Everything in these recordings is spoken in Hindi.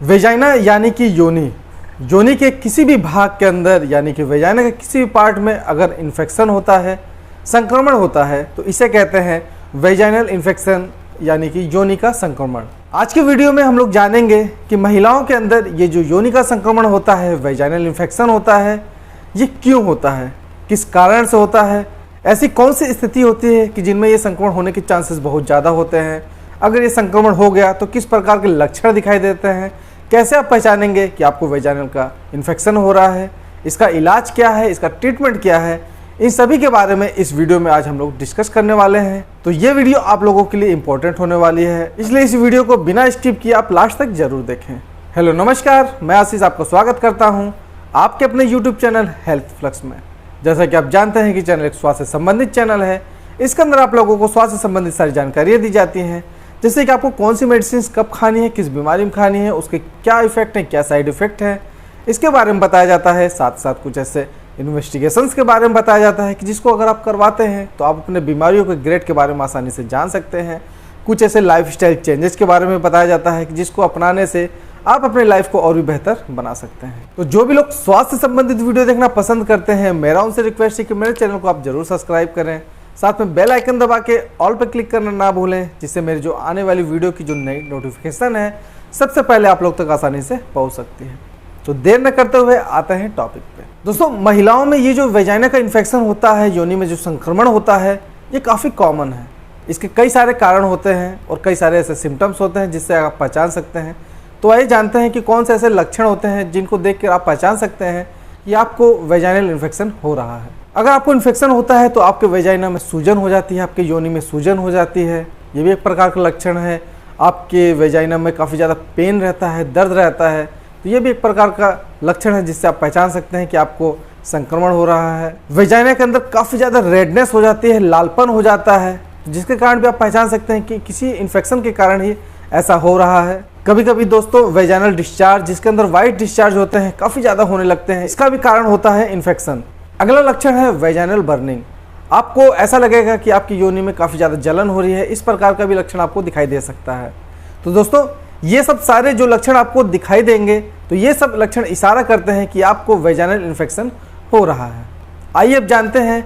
वेजाइना यानी कि योनि, योनि के किसी भी भाग के अंदर यानी कि वेजाइना के किसी भी पार्ट में अगर इन्फेक्शन होता है, संक्रमण होता है, तो इसे कहते हैं वेजाइनल इन्फेक्शन यानी कि योनि का संक्रमण। आज के वीडियो में हम लोग जानेंगे कि महिलाओं के अंदर ये जो योनि का संक्रमण होता है, वेजाइनल इन्फेक्शन होता है, ये क्यों होता है, किस कारण से होता है, ऐसी कौन सी स्थिति होती है कि जिनमें ये संक्रमण होने के चांसेस बहुत ज़्यादा होते हैं, अगर ये संक्रमण हो गया तो किस प्रकार के लक्षण दिखाई देते हैं, कैसे आप पहचानेंगे कि आपको वेजाइनल का इन्फेक्शन हो रहा है, इसका इलाज क्या है, इसका ट्रीटमेंट क्या है, इन सभी के बारे में इस वीडियो में आज हम लोग डिस्कस करने वाले हैं। तो ये वीडियो आप लोगों के लिए इंपॉर्टेंट होने वाली है, इसलिए इस वीडियो को बिना स्किप किए आप लास्ट तक जरूर देखें। हेलो नमस्कार, मैं आशीष आपका स्वागत करता हूँ आपके अपने यूट्यूब चैनल हेल्थ फ्लक्स में। जैसा कि आप जानते हैं कि चैनल एक स्वास्थ्य से संबंधित चैनल है, इसके अंदर आप लोगों को स्वास्थ्य से संबंधित सारी जानकारियाँ दी जाती हैं, जैसे कि आपको कौन सी मेडिसिन कब खानी है, किस बीमारी में खानी है, उसके क्या इफेक्ट हैं, क्या साइड इफेक्ट है, इसके बारे में बताया जाता है। साथ साथ कुछ ऐसे इन्वेस्टिगेशंस के बारे में बताया जाता है कि जिसको अगर आप करवाते हैं तो आप अपने बीमारियों के ग्रेड के बारे में आसानी से जान सकते हैं। कुछ ऐसे लाइफस्टाइल चेंजेस के बारे में बताया जाता है कि जिसको अपनाने से आप अपने लाइफ को और भी बेहतर बना सकते हैं। तो जो भी लोग स्वास्थ्य संबंधित वीडियो देखना पसंद करते हैं, मेरा उनसे रिक्वेस्ट है कि मेरे चैनल को आप जरूर सब्सक्राइब करें, साथ में बेल आइकन दबा के ऑल पर क्लिक करना ना भूलें, जिससे मेरी जो आने वाली वीडियो की जो नई नोटिफिकेशन है सबसे पहले आप लोग तक आसानी से पहुंच सकती है। तो देर न करते हुए आते हैं टॉपिक पे। दोस्तों, महिलाओं में ये जो वेजाइना का इन्फेक्शन होता है, योनि में जो संक्रमण होता है, ये काफ़ी कॉमन है। इसके कई सारे कारण होते हैं और कई सारे ऐसे सिम्टम्स होते हैं जिससे आप पहचान सकते हैं। तो आइए जानते हैं कि कौन से ऐसे लक्षण होते हैं जिनको देख कर आप पहचान सकते हैं कि आपको वेजाइनल इन्फेक्शन हो रहा है। अगर आपको इन्फेक्शन होता है तो आपके वेजाइना में सूजन हो जाती है, आपके योनि में सूजन हो जाती है, ये भी एक प्रकार का लक्षण है। आपके वेजाइना में काफ़ी ज़्यादा पेन रहता है, दर्द रहता है, तो ये भी एक प्रकार का लक्षण है जिससे आप पहचान सकते हैं कि आपको संक्रमण हो रहा है। वेजाइना के अंदर काफ़ी ज़्यादा रेडनेस हो जाती है, लालपन हो जाता है, जिसके कारण भी आप पहचान सकते हैं कि किसी इन्फेक्शन के कारण ही ऐसा हो रहा है। कभी कभी दोस्तों वेजाइनल डिस्चार्ज, जिसके अंदर वाइट डिस्चार्ज होते हैं, काफ़ी ज़्यादा होने लगते हैं, इसका भी कारण होता है इन्फेक्शन। अगला लक्षण है वेजाइनल बर्निंग। आपको ऐसा लगेगा कि आपकी योनि में काफ़ी ज़्यादा जलन हो रही है, इस प्रकार का भी लक्षण आपको दिखाई दे सकता है। तो दोस्तों, ये सब सारे जो लक्षण आपको दिखाई देंगे, तो ये सब लक्षण इशारा करते हैं कि आपको वेजाइनल इन्फेक्शन हो रहा है। आइए अब जानते हैं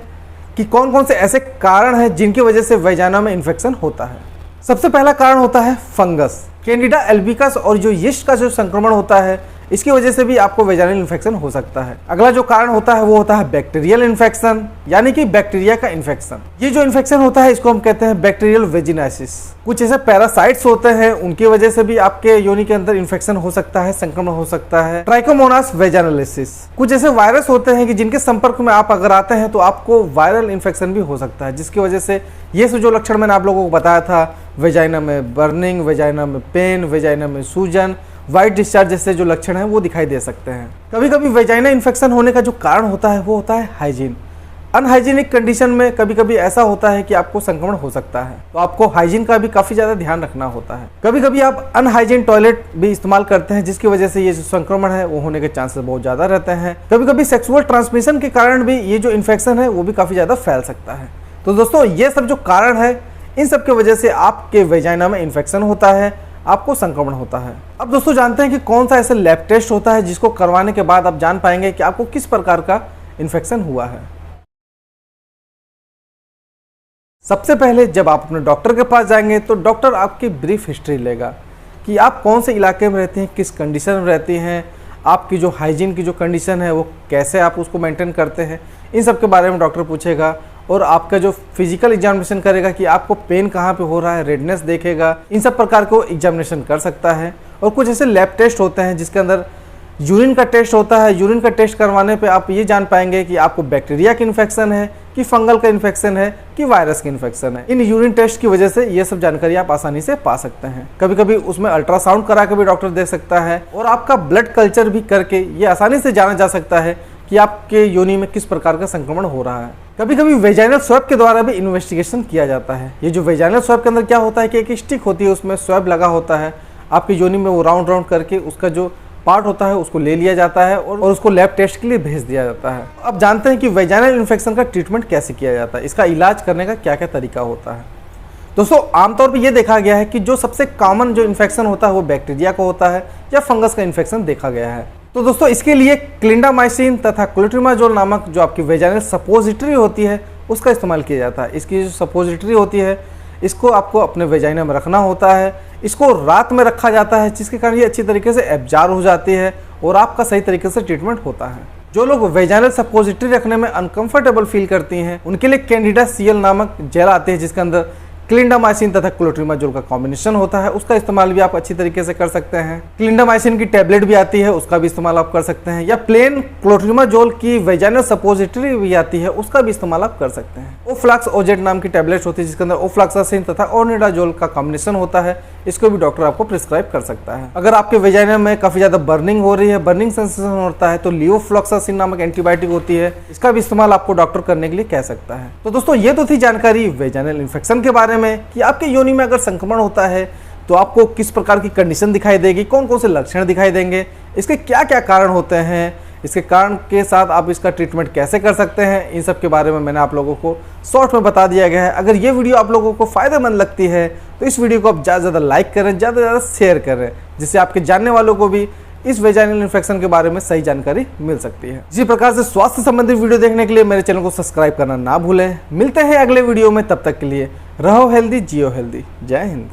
कि कौन कौन से ऐसे कारण हैं जिनकी वजह से वेजाइना में इन्फेक्शन होता है। सबसे पहला कारण होता है फंगस, कैंडिडा एल्बिकस, और जो यीस्ट का जो संक्रमण होता है, इसकी वजह से भी आपको वेजाइनल इन्फेक्शन हो सकता है। अगला जो कारण होता है वो होता है बैक्टीरियल इन्फेक्शन, यानी कि बैक्टीरिया का इन्फेक्शन। ये जो इन्फेक्शन होता है इसको हम कहते हैं बैक्टीरियल वेजिनाइसिस। कुछ ऐसे पैरासाइट्स होते हैं, उनकी वजह से भी आपके योनि के अंदर इन्फेक्शन हो सकता है, संक्रमण हो सकता है। ट्राइकोमोनास वेजाइनलिसिस, कुछ ऐसे वायरस होते हैं कि जिनके संपर्क में आप अगर आते हैं तो आपको वायरल इन्फेक्शन भी हो सकता है, जिसकी वजह से ये जो लक्षण मैंने आप लोगों को बताया था, वेजाइना में बर्निंग, वेजाइना में पेन, वेजाइना में सूजन, वाइट डिस्चार्ज जैसे जो लक्षण हैं वो दिखाई दे सकते हैं। कभी कभी वेजाइना इन्फेक्शन होने का जो कारण होता है वो होता है हाइजीन। अनहाइजीनिक कंडीशन में कभी कभी ऐसा होता है कि आपको संक्रमण हो सकता है, तो आपको हाइजीन का भी काफ़ी ज़्यादा ध्यान रखना होता है। कभी कभी आप अनहाइजीन टॉयलेट भी इस्तेमाल करते हैं, जिसकी वजह से ये जो संक्रमण है वो होने के चांसेस बहुत ज़्यादा रहते हैं। कभी कभी सेक्सुअल ट्रांसमिशन के कारण भी ये जो इन्फेक्शन है वो भी काफ़ी ज़्यादा फैल सकता है। तो दोस्तों, ये सब जो कारण है, इन सब की वजह से आपके वेजाइना में इन्फेक्शन होता है, आपको संक्रमण होता है। अब दोस्तों जानते हैं कि कौन सा ऐसा लैब टेस्ट होता है जिसको करवाने के बाद आप जान पाएंगे कि आपको किस प्रकार का इन्फेक्शन हुआ है। सबसे पहले जब आप अपने डॉक्टर के पास जाएंगे तो डॉक्टर आपकी ब्रीफ हिस्ट्री लेगा कि आप कौन से इलाके में रहती हैं, किस कंडीशन में रहती हैं, आपकी जो हाइजीन की जो कंडीशन है वो कैसे आप उसको मेंटेन करते हैं, इन सब के बारे में डॉक्टर पूछेगा। और आपका जो फिजिकल एग्जामिनेशन करेगा कि आपको पेन कहाँ पे हो रहा है, रेडनेस देखेगा, इन सब प्रकार को एग्जामिनेशन कर सकता है। और कुछ ऐसे लैब टेस्ट होते हैं जिसके अंदर यूरिन का टेस्ट होता है। यूरिन का टेस्ट करवाने पे आप ये जान पाएंगे कि आपको बैक्टीरिया का इन्फेक्शन है, कि फंगल का इन्फेक्शन है, कि वायरस का इन्फेक्शन है। इन यूरिन टेस्ट की वजह से ये सब जानकारी आप आसानी से पा सकते हैं। कभी कभी उसमें अल्ट्रासाउंड करा के भी डॉक्टर देख सकता है, और आपका ब्लड कल्चर भी करके ये आसानी से जाना जा सकता है कि आपके योनि में किस प्रकार का संक्रमण हो रहा है। कभी कभी वेजाइनल स्वैब के द्वारा भी इन्वेस्टिगेशन किया जाता है। ये जो वेजाइनल स्वैब के अंदर क्या होता है कि एक स्टिक होती है, उसमें स्वैब लगा होता है, आपकी योनि में वो राउंड राउंड करके उसका जो पार्ट होता है उसको ले लिया जाता है और उसको लैब टेस्ट के लिए भेज दिया जाता है। अब जानते हैं कि वेजाइनल इन्फेक्शन का ट्रीटमेंट कैसे किया जाता है, इसका इलाज करने का क्या क्या तरीका होता है। दोस्तों आमतौर पर यह देखा गया है कि जो सबसे कॉमन जो इन्फेक्शन होता है वो बैक्टीरिया का होता है या फंगस का इन्फेक्शन देखा गया है। तो दोस्तों इसके लिए क्लिंडामाइसिन तथा क्लोट्रिमाजोल नामक जो आपकी वेजाइनल सपोजिटरी होती है उसका इस्तेमाल किया जाता है। इसकी जो सपोजिटरी होती है इसको आपको अपने वेजाइना में रखना होता है। इसको रात में रखा जाता है जिसके कारण ये अच्छी तरीके से एब्जॉर्ब हो जाती है और आपका सही तरीके से ट्रीटमेंट होता है। जो लोग वेजाइनल सपोजिटरी रखने में अनकंफर्टेबल फील करती हैं उनके लिए कैंडिडा सीएल नामक जेल आती है जिसके अंदर क्लिंडामाइसिन तथा क्लोट्रिमाजोल का कॉम्बिनेशन होता है। उसका इस्तेमाल भी आप अच्छी तरीके से कर सकते हैं। क्लिंडामाइसिन की टैबलेट भी आती है, उसका भी इस्तेमाल आप कर सकते हैं, या प्लेन क्लोट्रिमाजोल की वेजाइनल सपोजिटरी भी आती है, उसका भी इस्तेमाल आप कर सकते हैं। ओफ्लॉक्स ओजेट नाम की टैबलेट्स होती है जिसके अंदर ओफ्लॉक्सासिन तथा ओनिडाजोल का कॉम्बिनेशन होता है। इसको भी डॉक्टर आपको प्रिस्क्राइब कर सकता है। अगर आपके वेजाइना में काफी ज्यादा बर्निंग हो रही है, बर्निंग सेंसेशन होता है, तो लियोफ्लॉक्सासिन नामक एंटीबायोटिक होती है, इसका भी इस्तेमाल आपको डॉक्टर करने के लिए कह सकता है। तो दोस्तों ये तो थी जानकारी वेजाइनल इन्फेक्शन के बारे में कि आपके योनि में अगर संक्रमण होता है तो आपको किस प्रकार की कंडीशन दिखाई देगी, कौन कौन से लक्षण दिखाई देंगे, इसके क्या क्या कारण होते हैं, इसके कारण के साथ आप इसका ट्रीटमेंट कैसे कर सकते हैं, इन सब के बारे में मैंने आप लोगों को शॉर्ट में बता दिया गया है। अगर ये वीडियो आप लोगों को फायदेमंद लगती है तो इस वीडियो को आप ज़्यादा से ज़्यादा लाइक करें, ज़्यादा से ज़्यादा शेयर करें, जिससे आपके जानने वालों को भी इस वेजाइनल इन्फेक्शन के बारे में सही जानकारी मिल सकती है। इसी प्रकार से स्वास्थ्य संबंधित वीडियो देखने के लिए मेरे चैनल को सब्सक्राइब करना ना भूलें। मिलते हैं अगले वीडियो में, तब तक के लिए रहो हेल्दी, जियो हेल्दी। जय हिंद।